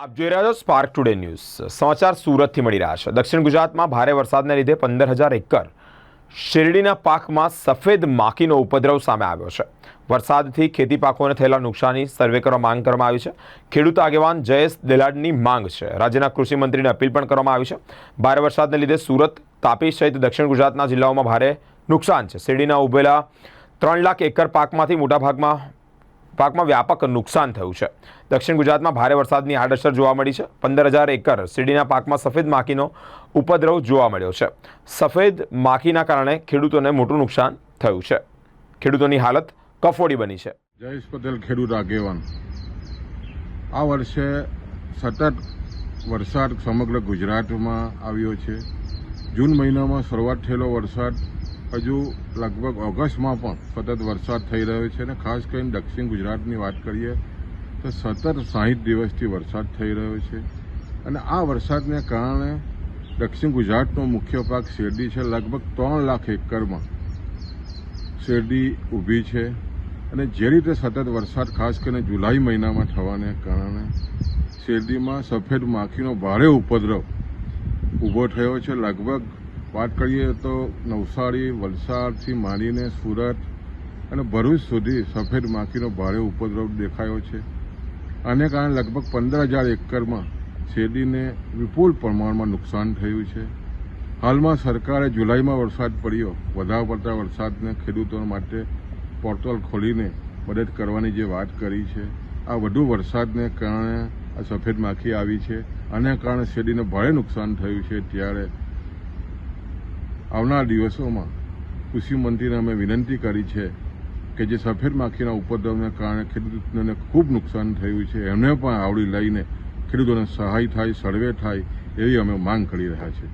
આપ જોઈ રહ્યા છો સ્પાર્ક ટુડે ન્યૂઝ સમાચાર સુરતથી મળી રહ્યા છે। દક્ષિણ ગુજરાતમાં ભારે વરસાદને લીધે 15,000 એકર શેરડીના પાકમાં સફેદ માખીનો ઉપદ્રવ સામે આવ્યો છે। વરસાદથી ખેતી પાકોને થયેલા નુકસાની સર્વે કરવા માંગ કરવામાં આવી છે। ખેડૂત આગેવાન જયેશ દેલાડની માંગ છે। રાજ્યના કૃષિ મંત્રીને અપીલ પણ કરવામાં આવી છે। ભારે વરસાદને લીધે સુરત, તાપી સહિત દક્ષિણ ગુજરાતના જિલ્લાઓમાં ભારે નુકસાન છે। શેરડીના ઉભેલા 3 લાખ એકર પાકમાંથી મોટાભાગમાં વ્યાપક નુકસાન થયું છે। દક્ષિણ ગુજરાતમાં ભારે વરસાદની આડઅસર જોવા મળી છે। 15,000 એકર શેરડીના પાકમાં સફેદ માખીનો ઉપદ્રવ જોવા મળ્યો છે। સફેદ માખીના કારણે ખેડૂતોને મોટું નુકસાન થયું છે। ખેડૂતોની હાલત કફોડી બની છે। જયેશ પટેલ, ખેડૂત આગેવાન। આ વર્ષે સતત વરસાદ સમગ્ર ગુજરાતમાં આવ્યો છે। જૂન મહિનામાં શરૂઆત થયેલો વરસાદ હજુ લગભગ ઓગસ્ટમાં પણ સતત વરસાદ થઈ રહ્યો છે અને ખાસ કરીને દક્ષિણ ગુજરાતની વાત કરીએ તો સતત 60 દિવસથી વરસાદ થઈ રહ્યો છે અને આ વરસાદને કારણે દક્ષિણ ગુજરાતનો મુખ્ય પાક શેરડી છે। લગભગ 3 લાખ એકરમાં શેરડી ઊભી છે અને જે રીતે સતત વરસાદ ખાસ કરીને જુલાઈ મહિનામાં થવાને કારણે શેરડીમાં સફેદ માખીનો ભારે ઉપદ્રવ ઊભો થયો છે। લગભગ વાત કરીએ તો નવસારી, વલસાડથી માંડીને સુરત અને ભરૂચ સુધી સફેદ માખીનો ભારે ઉપદ્રવ દેખાયો છે। આને કારણે લગભગ 15,000 એકરમાં શેરડીને વિપુલ પ્રમાણમાં નુકસાન થયું છે। હાલમાં સરકારે જુલાઈમાં વરસાદ પડ્યો, વધારે પડતા વરસાદને ખેડૂતો માટે પોર્ટલ ખોલીને મદદ કરવાની જે વાત કરી છે, આ વધુ વરસાદને કારણે આ સફેદ માખી આવી છે। આને કારણે શેરડીને ભારે નુકસાન થયું છે। ત્યારે આવનાર દિવસોમાં કૃષિ મંત્રીને અમે વિનંતી કરી છે કે જે સફેદ માખીના ઉપદ્રવને કારણે ખેડૂતોને ખૂબ નુકસાન થયું છે, એમને પણ આવરી લઈને ખેડૂતોને સહાય થાય, સર્વે થાય એવી અમે માંગ કરી રહ્યા છીએ।